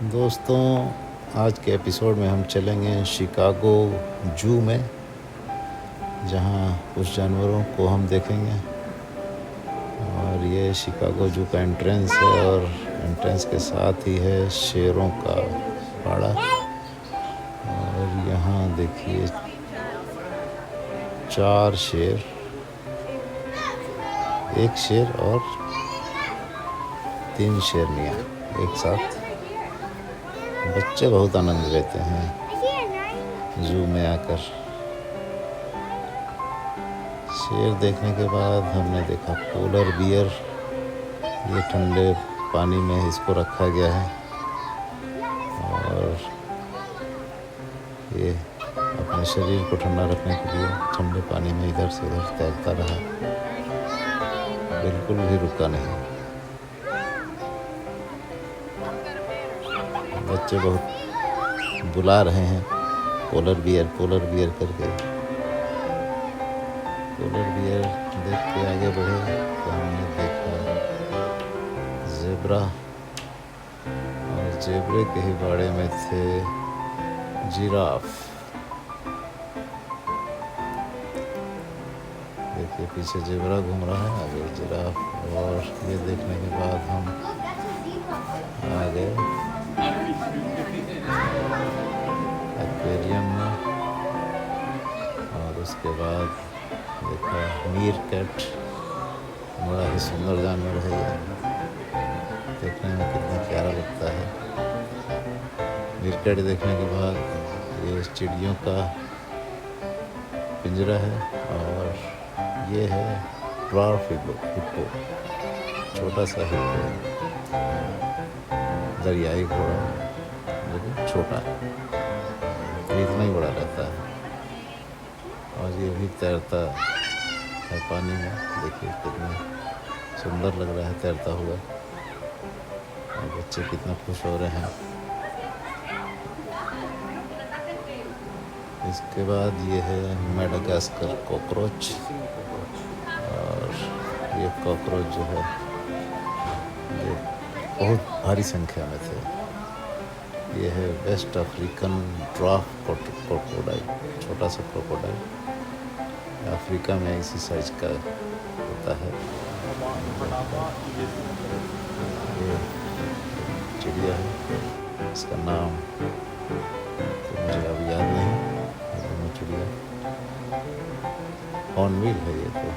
दोस्तों, आज के एपिसोड में हम चलेंगे शिकागो जू में, जहां कुछ जानवरों को हम देखेंगे। और ये शिकागो जू का एंट्रेंस है और एंट्रेंस के साथ ही है शेरों का बाड़ा। और यहाँ देखिए 4 शेर, एक शेर और 3 शेरनियाँ एक साथ। बच्चे बहुत आनंद लेते हैं जू में आकर। शेर देखने के बाद हमने देखा पोलर बियर। ये ठंडे पानी में इसको रखा गया है और ये अपने शरीर को ठंडा रखने के लिए ठंडे पानी में इधर से उधर तैरता रहा, बिल्कुल भी रुका नहीं। बच्चे बहुत बुला रहे हैं पोलर बियर करके। पोलर बियर देख के आगे बढ़े तो हमने देखा ज़ेब्रा, और ज़ेब्रे के ही बाड़े में थे जिराफ। देखिए पीछे ज़ेब्रा घूम रहा है, आगे जिराफ। और ये देखने के बाद हम आ गए एक्वेरियम में, और उसके बाद देखा मीरकैट। बड़ा ही सुंदर जानवर है ये, देखने में कितना प्यारा लगता है। मीरकैट देखने के बाद ये चिड़ियों का पिंजरा है, और ये है ड्वार्फ हिप्पो, छोटा सा हिप्पो, दरियाई घोड़ा, लेकिन छोटा है, इतना ही बड़ा रहता है। और ये भी तैरता है पानी में। देखिए कितना सुंदर लग रहा है तैरता हुआ, और बच्चे कितना खुश हो रहे हैं। इसके बाद ये है मेडागास्कर कॉकरोच, और ये कॉकरोच जो है ये बहुत भारी संख्या में थे। ये है वेस्ट अफ्रीकन ड्वार्फ क्रोकोडाइल, छोटा सा क्रोकोडाइल। अफ्रीका में इसी साइज का होता है। ये चिड़िया है, इसका नाम तो मुझे अब याद नहीं। ये चिड़िया हॉर्नबिल है, ये तो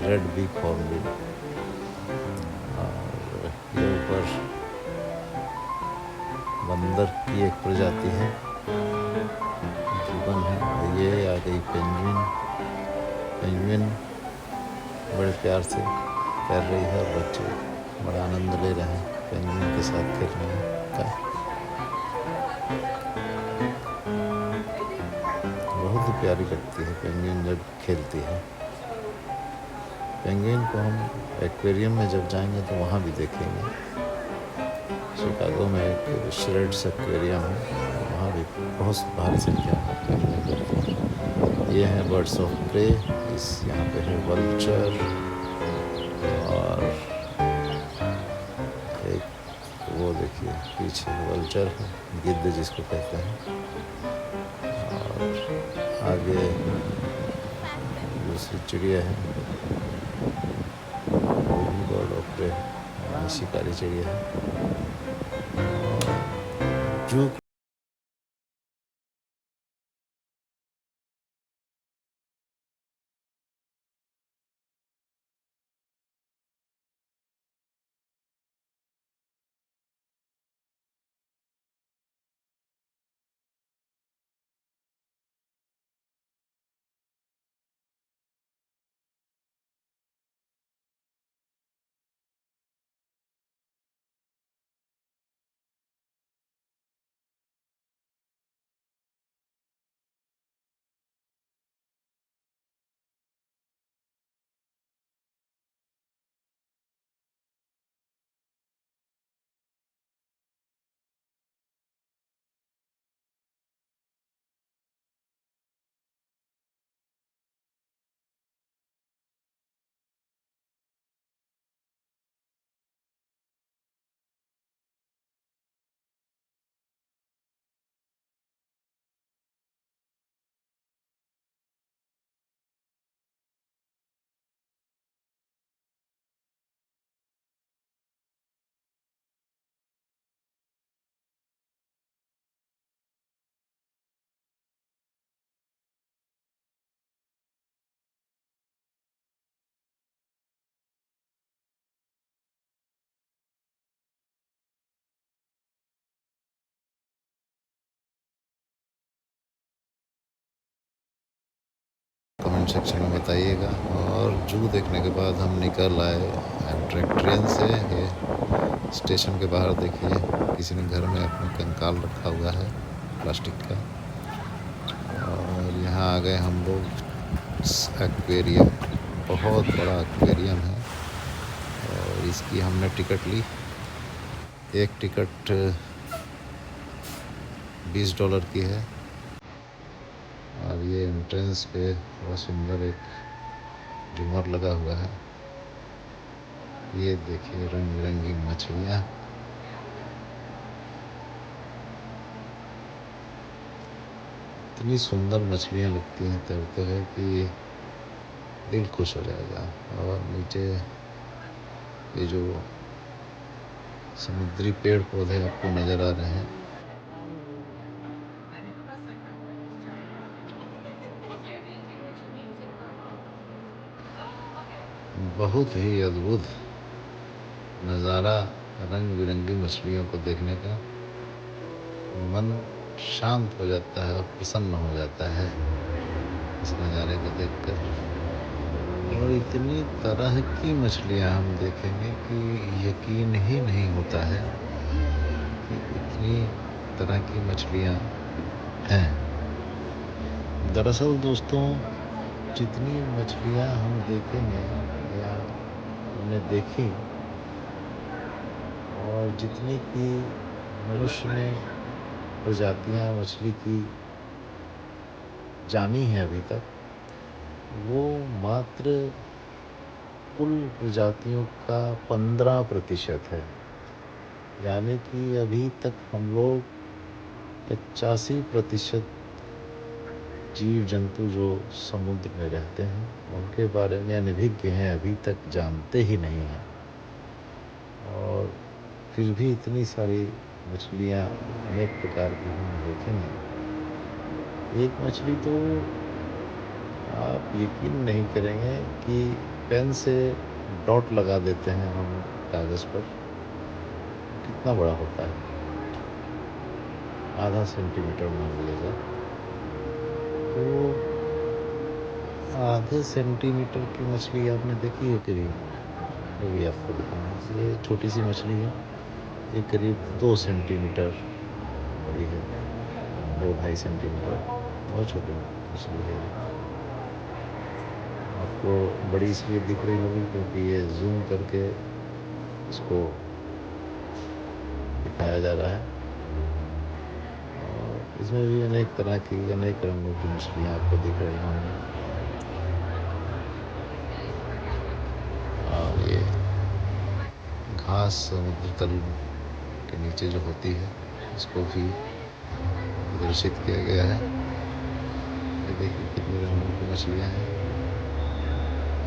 रेड बिग हॉर्नबिल। और ये ऊपर बंदर की एक प्रजाति है, जीवन है। ये आ गई पेंगुइन बड़े प्यार से तैर रही है, और बच्चे बड़ा आनंद ले रहे हैं पेंगुइन के साथ खेलने का। बहुत ही प्यारी लगती है पेंगुइन जब खेलती है। पेंगुइन को हम एक्वेरियम में जब जाएंगे तो वहाँ भी देखेंगे। शिकागो में एक श्रेड्स एक्वेरियम है, वहाँ भी बहुत भारी संख्या में। ये हैं बर्ड्स ऑफ प्रे। यहाँ पे है वल्चर, और एक वो देखिए पीछे वल्चर है, गिद्ध जिसको कहते हैं। और आगे दूसरी चिड़िया है, वो भी बर्ड ऑफ प्रे है, शिकारी चिड़िया है। जू कमेंट सेक्शन में बताइएगा। और जू देखने के बाद हम निकल आए एमट्रैक ट्रेन से। ये स्टेशन के बाहर देखिए किसी ने घर में अपना कंकाल रखा हुआ है प्लास्टिक का। और यहाँ आ गए हम लोग एक्वेरियम, बहुत बड़ा एक्वेरियम है। और इसकी हमने टिकट ली, एक टिकट $20 की है। और ये एंट्रेंस पे बड़ा सुंदर एक झूमर लगा हुआ है। ये देखिए रंग बिरंगी मछलियाँ। इतनी सुंदर मछलियाँ लगती हैं तैरते हुए कि दिल खुश हो जाएगा। और नीचे ये जो समुद्री पेड़ पौधे आपको नज़र आ रहे हैं, बहुत ही अद्भुत नज़ारा। रंग बिरंगी मछलियों को देखने का मन शांत हो जाता है और प्रसन्न हो जाता है इस नज़ारे को देखकर। और इतनी तरह की मछलियाँ हम देखेंगे कि यकीन ही नहीं होता है कि इतनी तरह की मछलियाँ हैं। दरअसल दोस्तों, जितनी मछलियाँ हम देखेंगे या हमने देखी और जितनी की मनुष्य ने प्रजातियाँ मछली की जानी है अभी तक, वो मात्र कुल प्रजातियों का 15% है। यानी कि अभी तक हम लोग 85% जीव जंतु जो समुद्र में रहते हैं उनके बारे में अनभिज्ञ हैं, अभी तक जानते ही नहीं हैं। और फिर भी इतनी सारी मछलियाँ अनेक प्रकार की हम देखेंगे। एक मछली तो आप यकीन नहीं करेंगे कि पेन से डॉट लगा देते हैं हम कागज़ पर, कितना बड़ा होता है, आधा सेंटीमीटर मान लीजिएगा। तो आधे सेंटीमीटर की मछली आपने देखी है करीब? अभी आपको दिखाऊँ, ये छोटी सी मछली है, ये करीब 2 सेंटीमीटर बड़ी है, 2-2.5 सेंटीमीटर। बहुत छोटी मछली है। आपको बड़ी इसलिए दिख रही होगी क्योंकि ये जूम करके इसको दिखाया जा रहा है। और इसमें भी अनेक तरह की, अनेक रंगों की मछलियाँ आपको दिख रही होंगी। और ये घास समुद्र तल के नीचे जो होती है, इसको भी प्रदर्शित किया गया है। ये देखिए कितने रंगों की मछलियाँ हैं।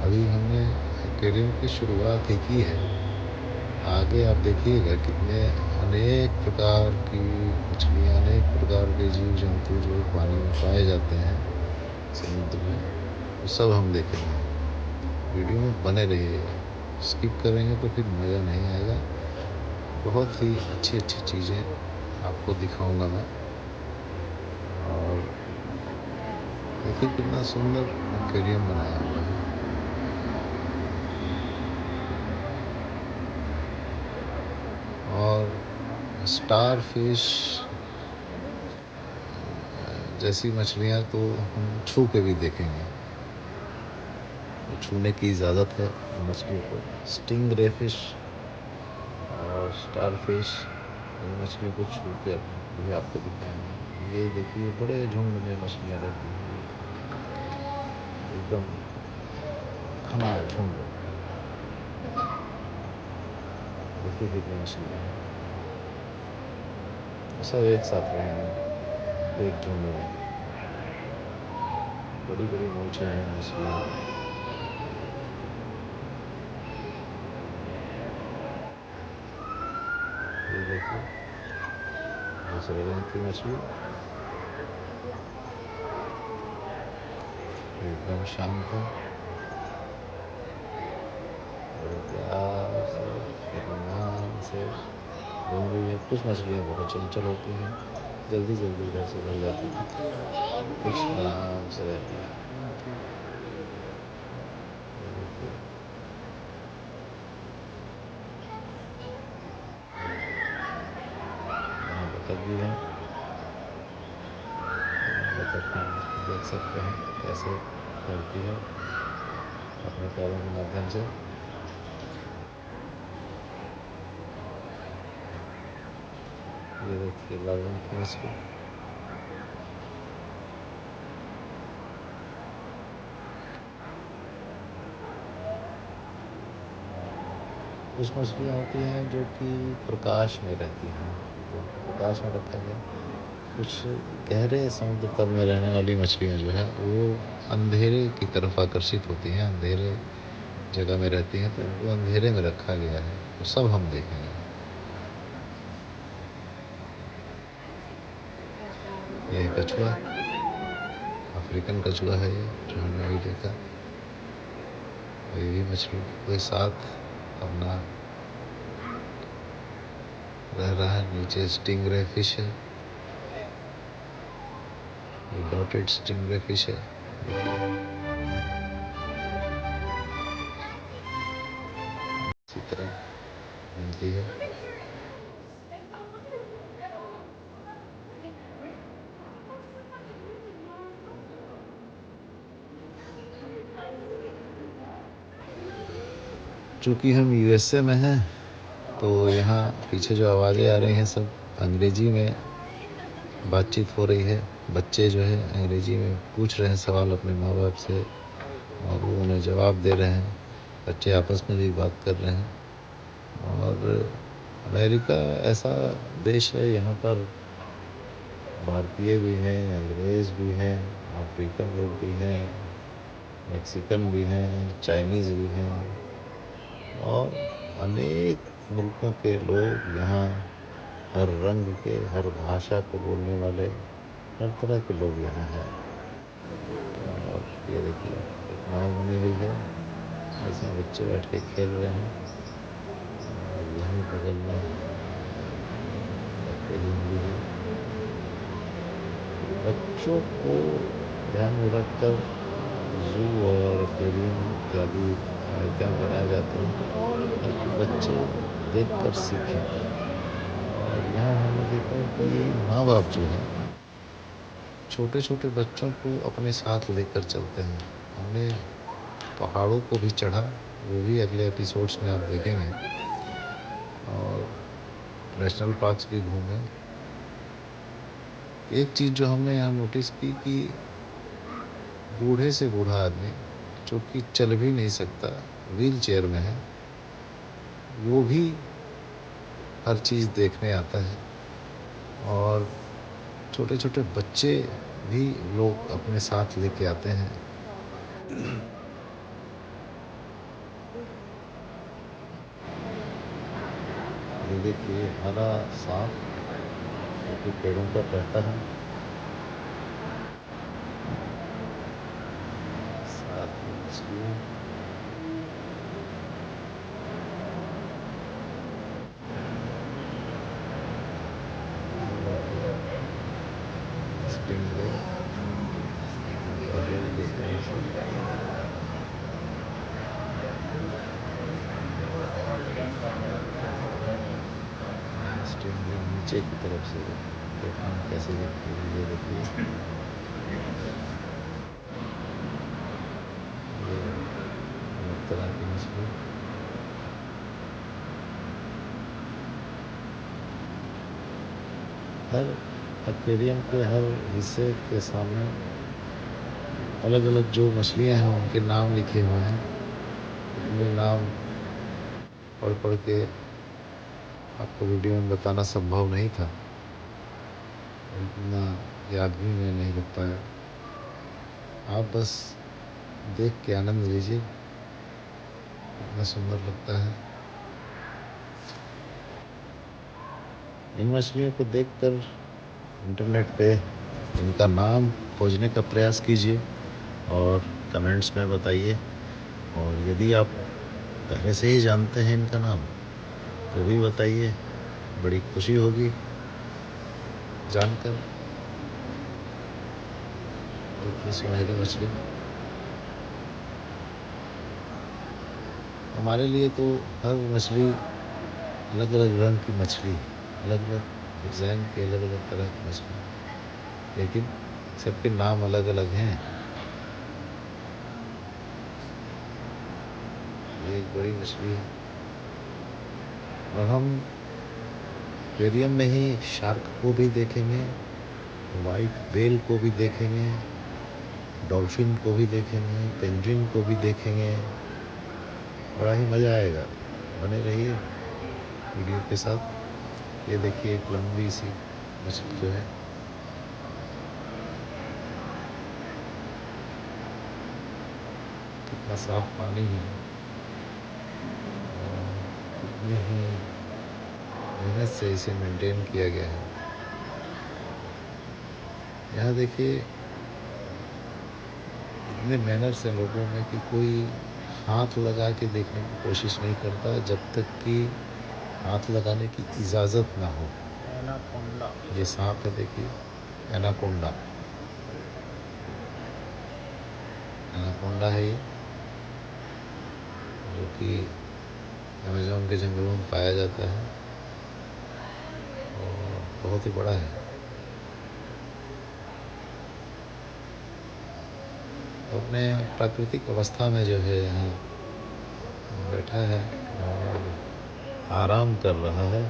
अभी हमने एक्वेरियम की शुरुआत ही की है, आगे आप देखिएगा कितने अनेक प्रकार की मछलियाँ, अनेक प्रकार के जीव जंतु जो पानी में पाए जाते हैं समुद्र में, वो सब हम देखेंगे। वीडियो में बने रहिएगा, स्किप करेंगे तो फिर मज़ा नहीं आएगा। बहुत ही अच्छी अच्छी चीज़ें आपको दिखाऊंगा मैं। और देखिए कितना सुंदर एक्वेरियम बनाया हुआ है। और स्टार फिश जैसी मछलियाँ तो हम छू के भी देखेंगे, तो छूने की इजाज़त है मछलियों को। स्टिंग रे फिश और स्टार फिश, इन मछलियों को छू कर भी आपको दिखाएंगे। ये देखिए बड़े झुंड में मछलियाँ रहती हैं, एकदम घना झुंड। देखिए कितनी मछलियाँ हैं, सब एक साथ रहेंगे एक झुंड में। बड़ी बड़ी मूंछें हैं मछलियों की। ये देखिए दूसरे रंग की मछली, एकदम शांत है, बड़े प्यार से इत्मीनान से घूम रही है। कुछ मछलियाँ बहुत चंचल होती हैं, जल्दी जल्दी इधर से उधर जाती हैं, कुछ आराम से रहती हैं। बतख भी है। बतख हम देख सकते हैं कैसे चलती है अपने पैरों के माध्यम से। ये देखिए लाल रंग की मछली। कुछ मछलियाँ होती हैं जो कि प्रकाश में रहती हैं, तो उनको प्रकाश में रखा गया। कुछ गहरे समुद्र तल में रहने वाली मछलियाँ जो है वो अंधेरे की तरफ आकर्षित होती हैं, अंधेरे जगह में रहती हैं, तो उनको अंधेरे में रखा गया है। तो सब हम देखेंगे। ये कछुआ, अफ्रीकन कछुआ है ये, जो हमने अभी देखा। और ये भी मछलियों के साथ अपना रह रहा है। नीचे स्टिंगरे फिश है, ये डॉटेड स्टिंगरे फिश है। इसी तरह घूमती है। चूँकि हम यूएसए में हैं तो यहाँ पीछे जो आवाज़ें आ रही हैं सब अंग्रेजी में बातचीत हो रही है। बच्चे जो है अंग्रेजी में पूछ रहे हैं सवाल अपने माँ बाप से और वो उन्हें जवाब दे रहे हैं। बच्चे आपस में भी बात कर रहे हैं। और अमेरिका ऐसा देश है, यहाँ पर भारतीय भी हैं, अंग्रेज़ भी हैं, अफ्रीकन लोग भी हैं, मैक्सिकन भी हैं, चाइनीज़ भी हैं और अनेक मुल्कों के लोग यहाँ, हर रंग के, हर भाषा को बोलने वाले, हर तरह के लोग यहाँ हैं। और ये देखिए एक नाव बनी हुई है जिसमें बच्चे बैठ के खेल रहे हैं। और यहीं बगल में एक्वेरियम भी है। बच्चों को ध्यान में रखकर ज़ू और एक्वेरियम इत्यादि आयोजन बनाए जाते हैं ताकि बच्चे देखकर सीखें। और यहाँ हमने देखा कि माँ बाप जो है छोटे छोटे बच्चों को अपने साथ लेकर चलते हैं। हमने पहाड़ों को भी चढ़ा, वो भी अगले एपिसोड्स में आप देखेंगे। और नेशनल पार्क्स भी घूमे। एक चीज़ जो हमने यहाँ नोटिस की कि बूढ़े से बूढ़ा आदमी जो कि चल भी नहीं सकता, व्हील चेयर में है, वो भी हर चीज़ देखने आता है। और छोटे छोटे बच्चे भी लोग अपने साथ लेके आते हैं। ये देखिए हरा सांप जो कि पेड़ों पर रहता है। साथ में मछलियाँ। स्टिंगरे पहले भी देखा है इसे। स्टिंगरे नीचे की तरफ से देखने में कैसे दिखती है, ये देखिए। ये अलग तरह की मछली। हर एक्वेरियम के हर हिस्से के सामने अलग अलग जो मछलियाँ हैं उनके नाम लिखे हुए हैं। इतने नाम पढ़ पढ़ के आपको वीडियो में बताना संभव नहीं था, इतना याद भी मैं नहीं रख पाया। आप बस देख के आनंद लीजिए, कितना सुंदर लगता है। इन मछलियों को देखकर इंटरनेट पे इनका नाम खोजने का प्रयास कीजिए और कमेंट्स में बताइए। और यदि आप पहले से ही जानते हैं इनका नाम तो भी बताइए, बड़ी खुशी होगी जानकर। देखिए सुनहरी मछली। हमारे लिए तो हर मछली अलग अलग रंग की मछली, अलग अलग डिज़ाइन की अलग अलग तरह की मछली, लेकिन सबके नाम अलग अलग हैं। ये एक बड़ी मछली है। और हम एक्वेरियम में ही शार्क को भी देखेंगे, वाइट व्हेल को भी देखेंगे, डॉल्फिन को भी देखेंगे, पेंगुइन को भी देखेंगे। बड़ा ही मज़ा आएगा। बने रहिए वीडियो के साथ। ये देखिए एक लंबी सी मछली जो है, कितना साफ पानी है, कितनी ही मेहनत से इसे मेंटेन किया गया है। यहाँ देखिए इतने मेहनत से लोगों में कि कोई हाथ लगा के देखने की कोशिश नहीं करता जब तक कि हाथ लगाने की इजाज़त ना हो। एनाकोंडा, ये सांप है देखिए, एनाकोंडा। एनाकोंडा है ये, जो कि अमेज़न के जंगलों में पाया जाता है और बहुत ही बड़ा है। अपने प्राकृतिक अवस्था में जो है यहाँ बैठा है और आराम कर रहा है।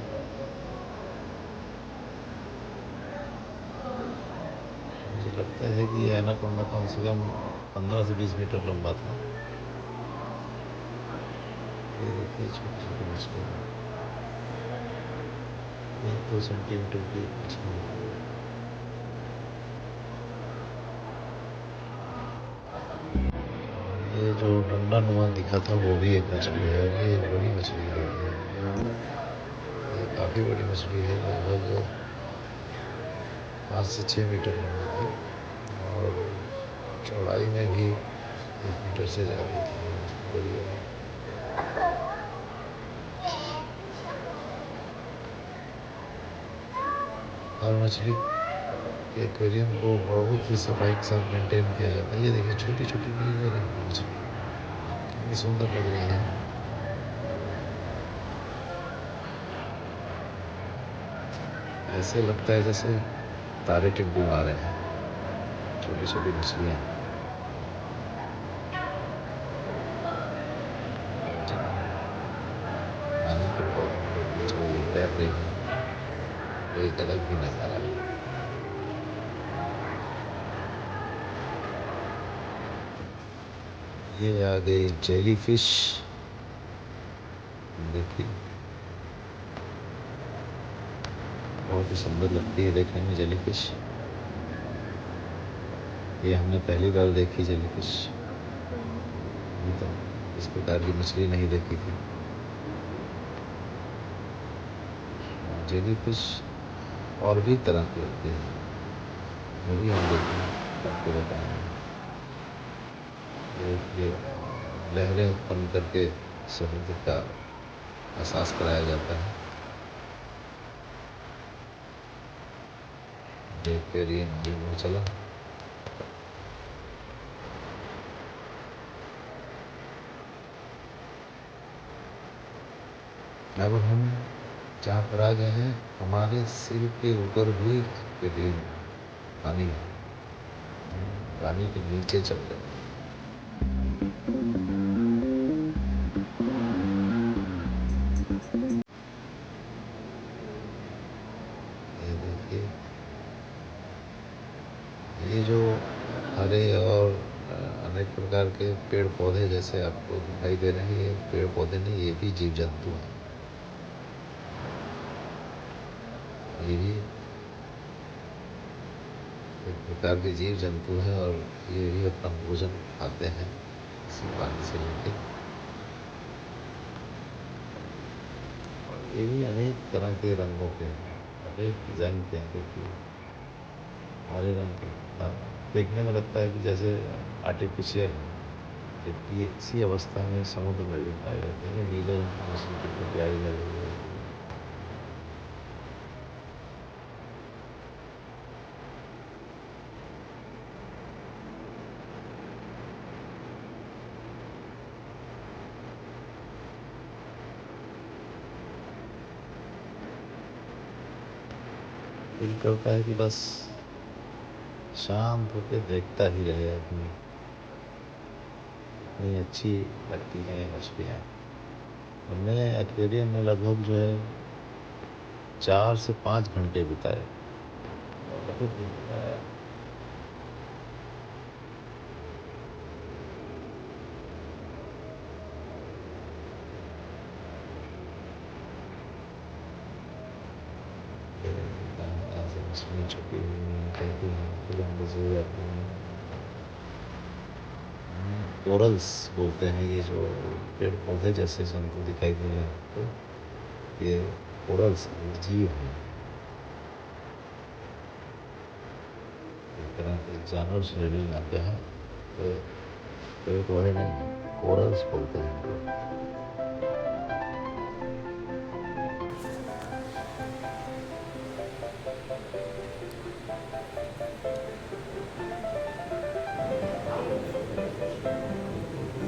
मुझे लगता है कि ये एनाकोंडा कम से कम 15 से 20 मीटर लंबा था। ये देखिए छोटी छोटी मछली है, 1-2 सेंटीमीटर की मछली है। ये जो डंडा नुमा दिखा था वो भी एक मछली है। ये एक बड़ी मछली है, ये काफ़ी बड़ी मछली है, लगभग 5 से 6 मीटर लंबी थी और चौड़ाई में भी 1 मीटर से ज़्यादा थी। ये मछली बड़ी है। हर मछली के एक्वेरियम को बहुत ही सफाई के साथ मेंटेन किया जाता है। ये देखिए छोटी छोटी नीले रंग की मछली कितनी सुंदर लग रही है। ऐसे लगता है जैसे तारे टिमटिमा रहे हैं, छोटी छोटी मछलियाँ। पानी के बीच में ये तैर रही है, तो एक अलग ही नज़ारा है। ये आ गई जेली फिश, देखिए बहुत ही सुंदर लगती है देखने में जेली फिश। ये हमने पहली बार देखी जेली फिश, अभी तक इस प्रकार की मछली नहीं देखी थी। जेली फिश और भी तरह की होती है, वो भी हम देखेंगे, आपको बताएंगे। ये लहरें उत्पन्न करके समुद्र का एहसास कराया जाता है। देख कर ये नदी चला। अब हम जहाँ पर आ गए हैं, हमारे सिर के ऊपर भी पानी है, पानी के नीचे चल रहे हैं। ये देखिए, ये जो हरे और अनेक प्रकार के पेड़ पौधे जैसे आपको दिखाई दे रहे हैं, ये पेड़ पौधे नहीं, ये भी जीव जंतु हैं। ये भी एक प्रकार के जीव जंतु हैं और ये भी अपना भोजन खाते हैं इसी पानी से लेके। और ये भी अनेक तरह के रंगों के हैं, अनेक डिजाइन के हैं। देखिए हरे रंग के देखने में लगता है कि जैसे आर्टिफिशियल है, जबकि इसी अवस्था में समुद्र में भी पाए जाते हैं। नीले रंग की मछली कितनी प्यारी लग रही है। दिल करता है कि बस शांत होकर देखता ही रहे आदमी। इतनी अच्छी लगती है मछलियाँ। हमने एक्वेरियम में लगभग जो है 4 से 5 घंटे बिताए। बहुत दिन बिताया। कहाँ से मछलियाँ छुपी हुई निकलती हैं, फिर अंदर से हो जाती हैं। कोरल्स बोलते हैं ये जो पेड़ पौधे जैसे हमको दिखाई दे रहे हैं, तो ये कोरल्स जीव हैं। एक तरह के जानवर श्रेणी में आते हैं, तो पेड़ पौधे नहीं, कोरल्स बोलते हैं इनको।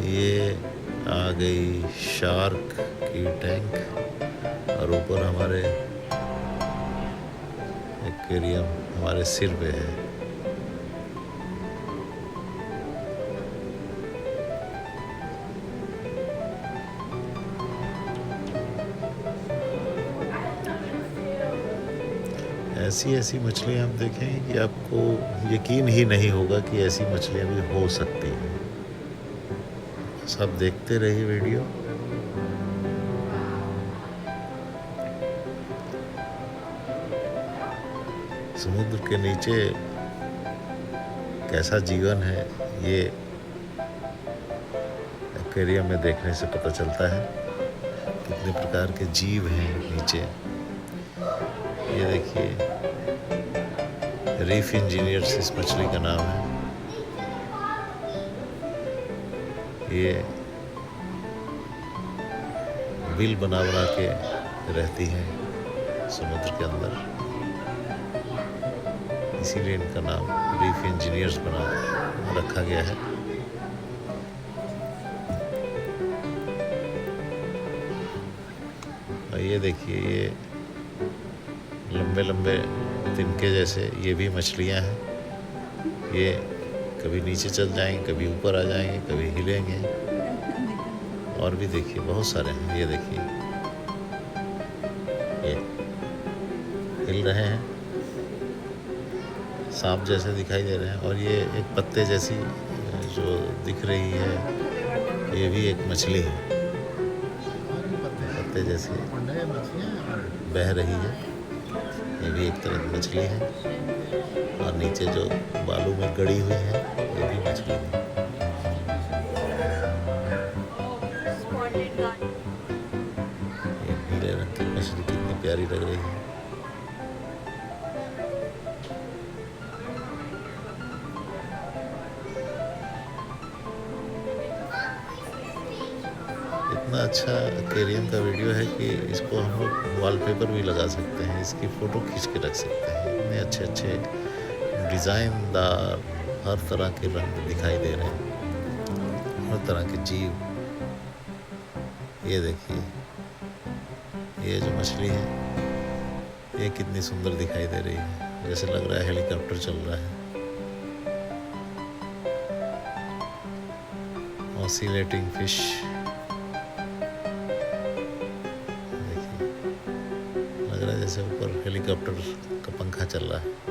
ये आ गई शार्क की टैंक और ऊपर हमारे एक्वेरियम हमारे सिर पे है। ऐसी ऐसी मछलियाँ आप देखेंगे कि आपको यकीन ही नहीं होगा कि ऐसी मछलियाँ भी हो सकती हैं। सब देखते रहिए वीडियो। समुद्र के नीचे कैसा जीवन है ये एक्वेरियम में देखने से पता चलता है। कितने प्रकार के जीव हैं नीचे। ये देखिए, रीफ इंजीनियर्स इस मछली का नाम है। ये बिल बना बना के रहती हैं समुद्र के अंदर, इसीलिए इनका नाम रीफ इंजीनियर्स बना रखा गया है। और ये देखिए, ये लंबे लंबे तिनके जैसे ये भी मछलियां हैं। ये कभी नीचे चल जाएंगे, कभी ऊपर आ जाएंगे, कभी हिलेंगे। और भी देखिए बहुत सारे हैं। ये देखिए, ये हिल रहे हैं, सांप जैसे दिखाई दे रहे हैं। और ये एक पत्ते जैसी जो दिख रही है, ये भी एक मछली है, पत्ते जैसी बह रही है। ये भी एक तरह की मछली है। और नीचे जो बालू में गड़ी हुई है, ये भी मछली है। ये नीले रंग की मछली कितनी प्यारी लग रही है। इतना अच्छा एक्वेरियम का वीडियो है कि इसको हम लोग वॉलपेपर भी लगा सकते हैं, इसकी फ़ोटो खींच के रख सकते हैं। इतने अच्छे अच्छे डिज़ाइनदार हर तरह के रंग दिखाई दे रहे हैं, हर तरह के जीव। ये देखिए, ये जो मछली है ये कितनी सुंदर दिखाई दे रही है, जैसे लग रहा है हेलीकॉप्टर चल रहा है। ऑसिलेटिंग फिश, लग रहा है जैसे ऊपर हेलीकॉप्टर का पंखा चल रहा है।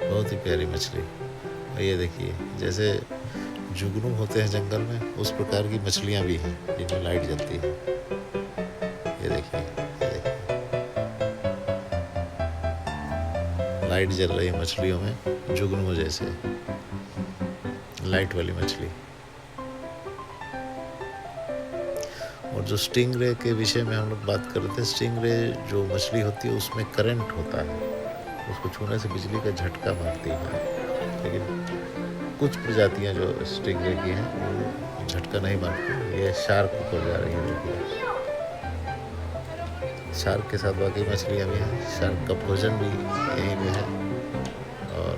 बहुत ही प्यारी मछली। और ये देखिए, जैसे जुगनू होते हैं जंगल में, उस प्रकार की मछलियां भी हैं जिनमें लाइट जलती है। ये देखिए, ये देखिए, लाइट जल रही है मछलियों में, जुगनू जैसे लाइट वाली मछली। और जो स्टिंगरे के विषय में हम लोग बात कर रहे थे, स्टिंगरे जो मछली होती है उसमें करंट होता है, उसको छूने से बिजली का झटका मारती है। लेकिन कुछ प्रजातियां जो स्टिंगरे की हैं वो झटका नहीं मारती। ये शार्क ऊपर जा रही है। शार्क के साथ बाकी मछलियां भी हैं। शार्क का भोजन भी यहीं पे है। और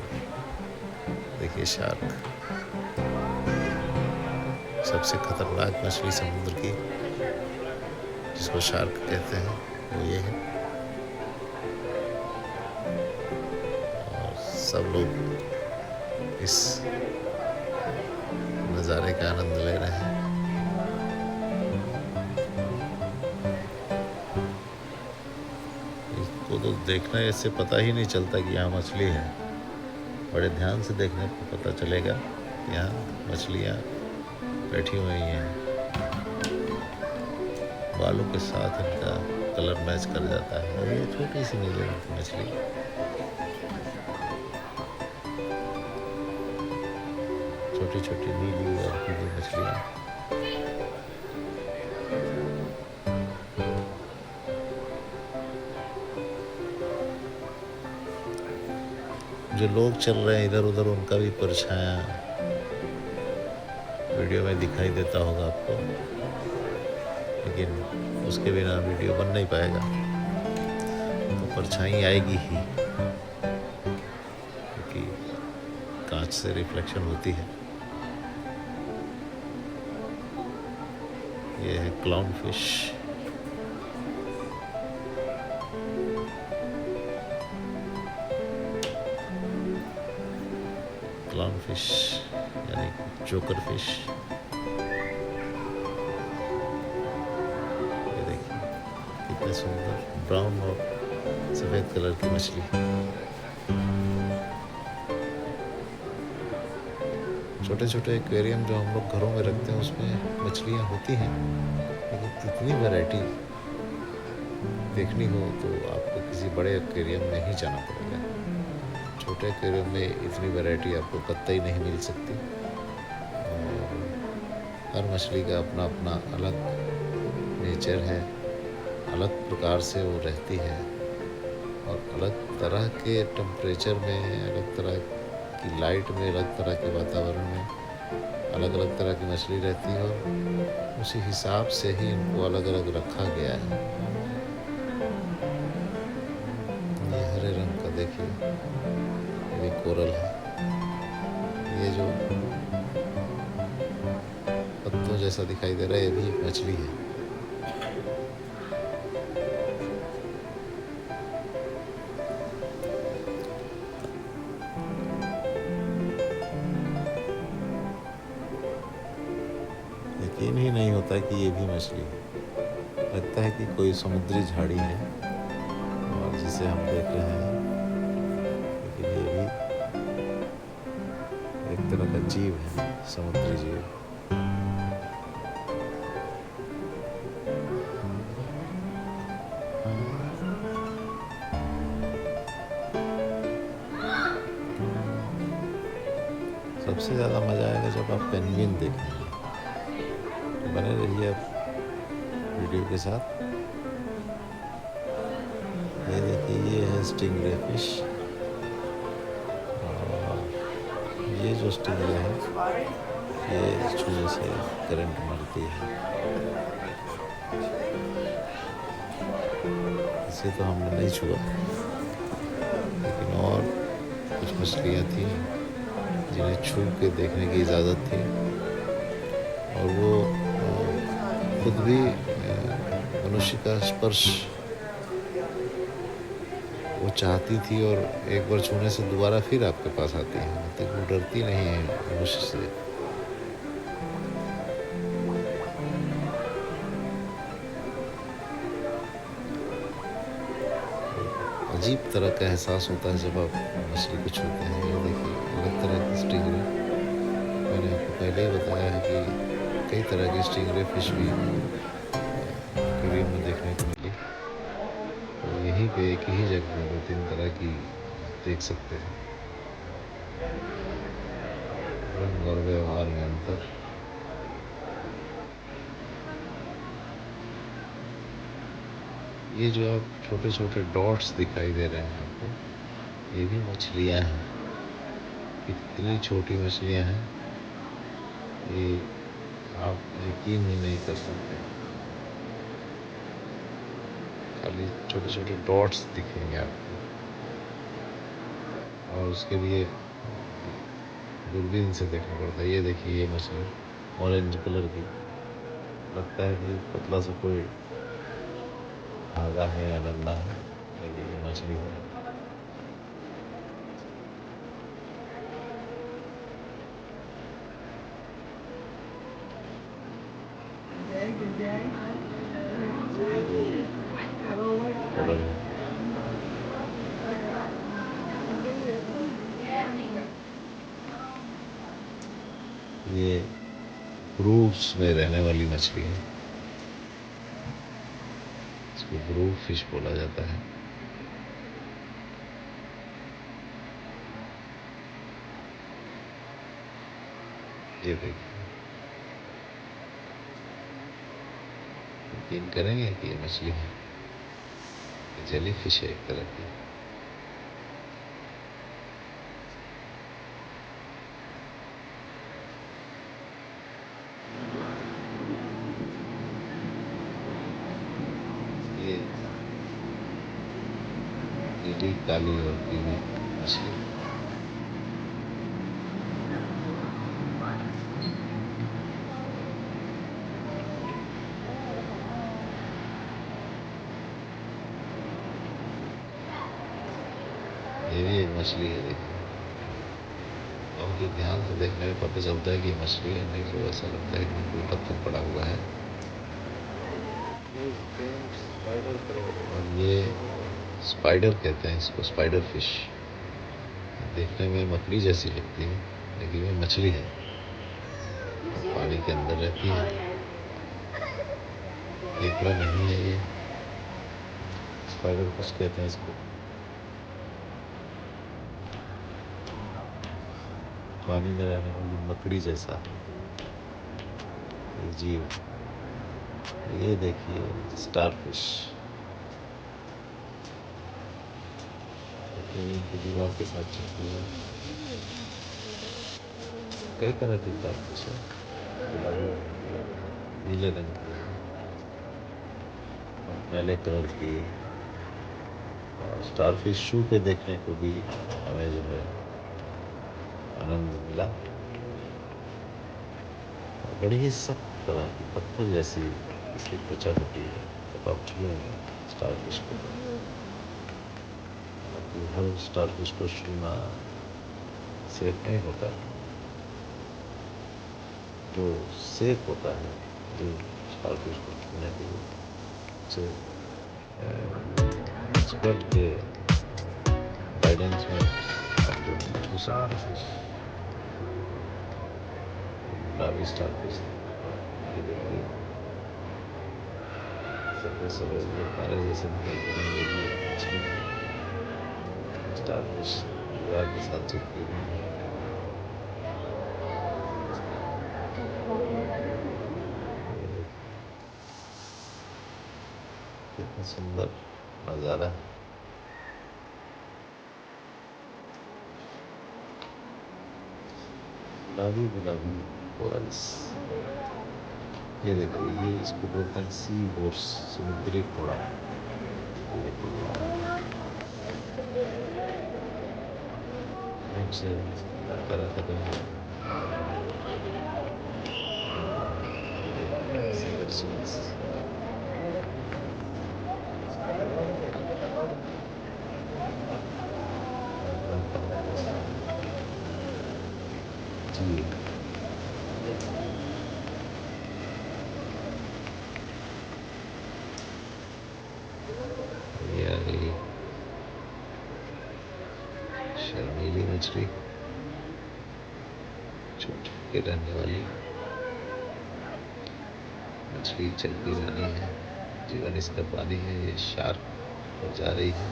देखिए, शार्क सबसे खतरनाक मछली समुद्र की। जिसको शार्क कहते हैं वो ये है। और सब लोग इस नज़ारे का आनंद ले रहे हैं। इसको तो देखना ऐसे पता ही नहीं चलता कि यहाँ मछली है। बड़े ध्यान से देखने पर पता चलेगा कि यहाँ मछलियाँ बैठी हुई हैं। बालों के साथ इनका कलर मैच कर जाता है। और ये छोटी सी नीले रंग की मछली, छोटी छोटी नीली और पीली मछलियाँ। जो लोग चल रहे हैं इधर उधर उनका भी परछाया वीडियो में दिखाई देता होगा आपको, लेकिन उसके बिना वीडियो बन नहीं पाएगा। तो परछाई आएगी ही, क्योंकि कांच से रिफ्लेक्शन होती है। ये है क्लाउन फिश। क्लाउन फिश यानी जोकर फिश। ये देखिए कितने सुंदर ब्राउन और सफ़ेद कलर की मछली। छोटे छोटे एक्वेरियम जो हम लोग घरों में रखते हैं उसमें मछलियाँ होती हैं, लेकिन इतनी वैरायटी देखनी हो तो आपको किसी बड़े एक्वेरियम में ही जाना पड़ेगा। छोटे एक्वेरियम में इतनी वैरायटी आपको कतई नहीं मिल सकती। और हर मछली का अपना अपना अलग नेचर है, अलग प्रकार से वो रहती है और अलग तरह के टेम्परेचर में, अलग तरह की लाइट में, अलग तरह के वातावरण में अलग अलग तरह की मछली रहती है और उसी हिसाब से ही इनको अलग अलग रखा गया है। ये हरे रंग का देखिए, ये कोरल है। ये जो पत्तों जैसा दिखाई दे रहा है ये भी एक मछली है। यकीन ही नहीं होता कि ये भी मछली है। लगता है कि कोई समुद्री झाड़ी है और जिसे हम देख रहे हैं, लेकिन ये भी एक तरह का जीव है, समुद्री जीव। सबसे ज़्यादा मज़ा आएगा जब आप पेंगुइन देखेंगे। बने रहिए आप वीडियो के साथ। ये देखिए, ये है स्टिंगरे फिश। और ये जो स्टिंगरे है ये छूने से करंट मारती है। इसे तो हमने नहीं छुआ, लेकिन और कुछ मछलियाँ थी जिन्हें छू के देखने की इजाज़त थी और वो खुद भी मनुष्य का स्पर्श वो चाहती थी और एक बार छूने से दोबारा फिर आपके पास आती है। मतलब वो डरती नहीं है मनुष्य से। अजीब तरह का एहसास होता है जब आप मछली को छूते हैं। ये देखिए अलग तरह की स्टिंगरे। मैंने आपको पहले ही बताया है कि कई तरह की स्टिंगरे फिश भी एक्वेरियम में देखने को मिली। तो यहीं पे एक ही जगह में 2-3 तरह की देख सकते हैं। रंग और व्यवहार में अंतर। ये जो आप छोटे छोटे डॉट्स दिखाई दे रहे हैं आपको, ये भी मछलियाँ हैं। कितनी छोटी मछलियाँ हैं ये आप यकीन ही नहीं कर सकते। खाली छोटे छोटे डॉट्स दिखेंगे आपको और उसके लिए दूरबीन से देखना पड़ता है। ये देखिए, ये मछली ऑरेंज कलर की, लगता है कि पतला सा कोई धागा है या डंडा है, लेकिन ये मछली है। पकड़ लो। ये ग्रूव्स में रहने वाली मछली है, इसको ग्रूव फिश बोला जाता है। ये देखिए, यकीन करेंगे कि ये मछली है, जेली फिश है एक तरह की। ये नीली, काली और पीली मछली। ये भी एक मछली है, देखिए। बहुत ही ध्यान से देखने में पता चलता है कि ये मछली है, नहीं तो ऐसा लगता है कि कोई पत्थर पड़ा हुआ है। और ये स्पाइडर कहते हैं इसको, स्पाइडर फिश। देखने में मकड़ी जैसी लगती है, लेकिन ये मछली है, पानी के अंदर रहती है। केकड़ा नहीं है ये, स्पाइडर फिश कहते हैं इसको। पानी में रहने वाली मकड़ी जैसा ये जीव। ये देखिए स्टार फिश, इनकी दीवार के साथ चिपकी है। कई तरह की स्टार फिश है, गुलाबी रंग की, नीले रंग की, मैले कलर की। और स्टार फिश शू पे देखने को भी हमें जो है आनंद मिला। बड़ी ही सख्त तरह की पत्थर जैसी इसकी त्वचा होती है जब आप छुएंगे स्टार फिश को। हालांकि हर स्टार फिश को छूना सेफ नहीं होता है। जो सेफ होता है, जो स्टार फिश को छूने के लिए उसे एक्सपर्ट के गाइडेंस में आप जो छू सकते हैं। गुलाबी स्टार फिश, ये देखिए सफेद सफेद जो तारे जैसे दिखाई दे रहे हैं, ये भी एक मछली है। स्टार फिश दीवार के साथ चिपकी हुई है। ये देखिए कितना सुंदर नज़ारा है। गुलाबी गुलाबी कोरल्स। ये देखिए, ये इसको बोलते हैं सी हॉर्स, समुद्री घोड़ा। ये देखिए मुझसे तरह तरह है। Single ships. जी, ये आ गई शर्मीली मछली, चुप के रहने वाली मछली, चलती रानी है, जीवन इसका पानी है। ये शार्क पर जा रही है।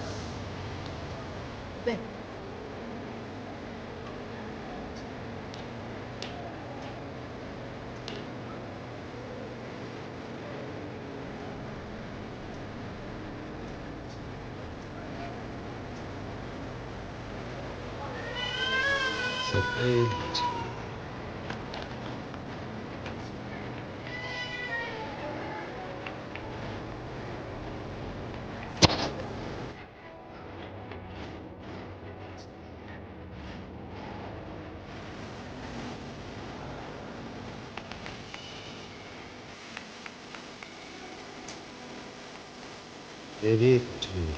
सफेद मछली। Very true.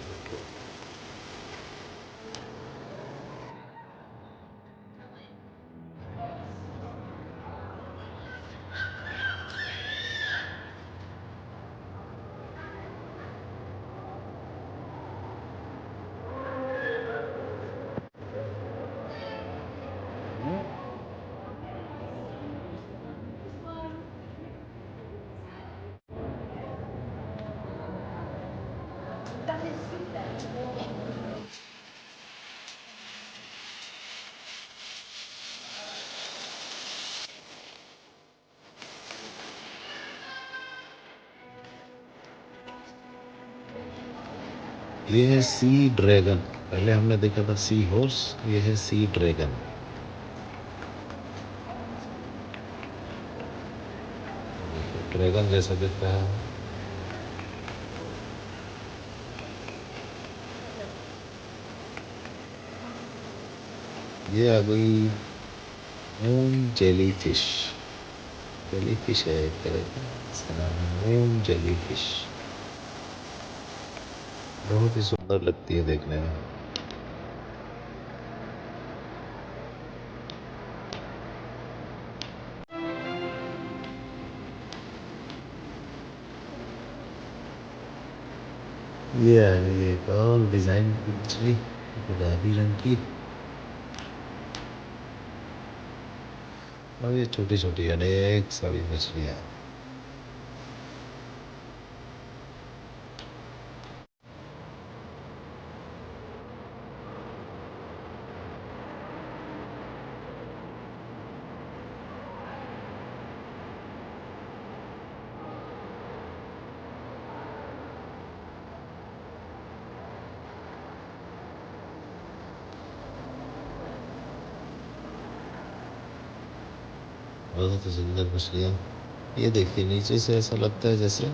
ये है सी ड्रैगन। पहले हमने देखा था सी हॉर्स, ये है सी ड्रैगन। ड्रैगन जैसा दिखता है। ये आ गई moon jelly fish. Jelly fish है एक तरह की, इसका नाम है मून जेली फिश। बहुत ही सुंदर लगती है देखने में। ये है ये एक और डिजाइन की मछली, गुलाबी रंग की। और ये छोटी छोटी अनेक सारी मछलियाँ। बहुत ही सुंदर मछलियाँ। ये देखिए नीचे से ऐसा लगता है जैसे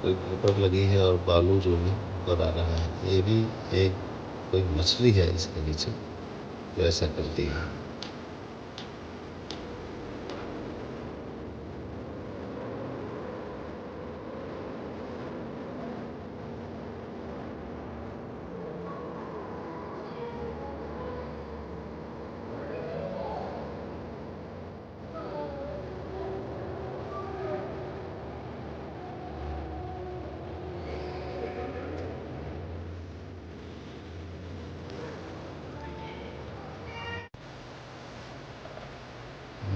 कोई मोटर लगी है और बालू जो है ऊपर आ रहा है। ये भी एक कोई मछली है इसके नीचे जो ऐसा करती है।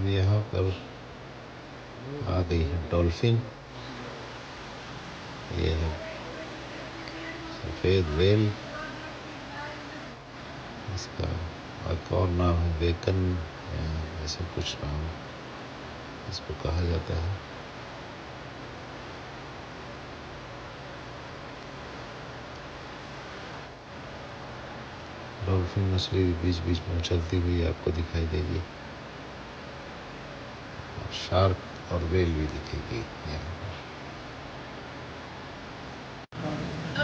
यहाँ पर आ गई है डॉल्फिन। ये है सफ़ेद वेल। इसका एक और नाम है बेकन, ऐसे कुछ नाम इसको कहा जाता है। डॉल्फिन मछली बीच बीच में उछलती हुई आपको दिखाई देगी। और शार्क और वेल भी दिखेगी यहाँ पर।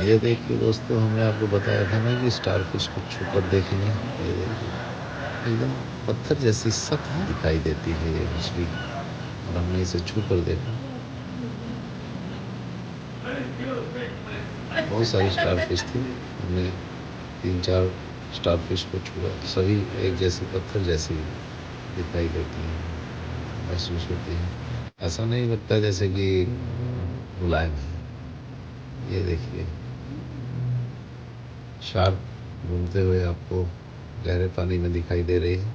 ये देखिए दोस्तों, हमने आपको बताया था ना कि स्टार फिश को छूकर देखेंगे। ये देखिए एकदम पत्थर जैसी सख्त दिखाई देती है ये मछली, और हमने इसे छू कर देखा। बहुत सारी स्टार फिश थी, हमने 3-4 स्टार फिश को छुआ। सभी एक जैसी पत्थर जैसी दिखाई देती हैं, महसूस होती हैं। ऐसा नहीं लगता जैसे कि मुलायम है। ये देखिए शार्क घूमते हुए आपको गहरे पानी में दिखाई दे रही है।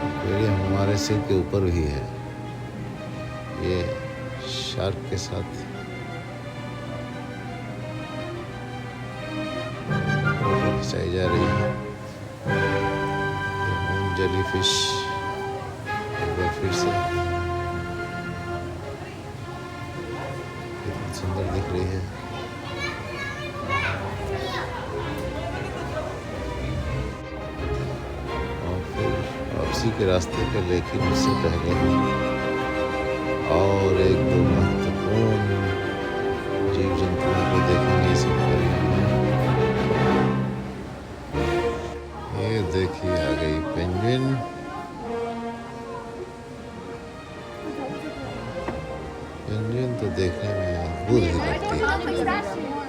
एक्वेरियम हमारे सिर के ऊपर भी है। ये शार्क के साथ फोटो खिंचाई जा रही है। ये मून जेली फिश एक बार फिर से कितनी सुंदर दिख रही है। और फिर वापसी के रास्ते पे, लेकिन उससे पहले और एक दो महत्वपूर्ण जीव जंतुओं को देखेंगे इस एक्वेरियम में। ये देखिए आ गई पेंगुइन। देखने में अद्भुत ही लगती है।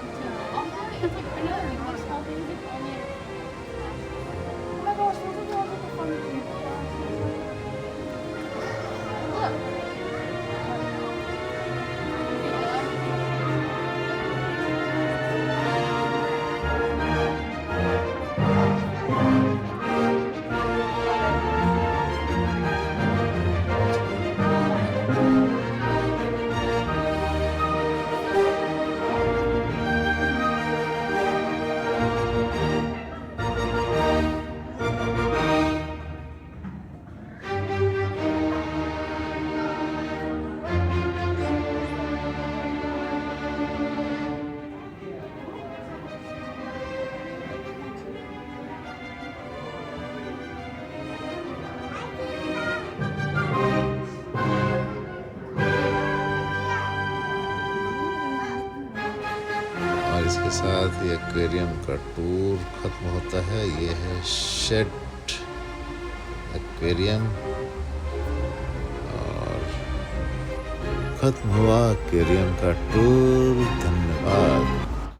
और इसके साथ ही एक्वेरियम का टूर खत्म होता है। ये है शेड एक्वेरियम और खत्म हुआ एक्वेरियम का टूर। धन्यवाद।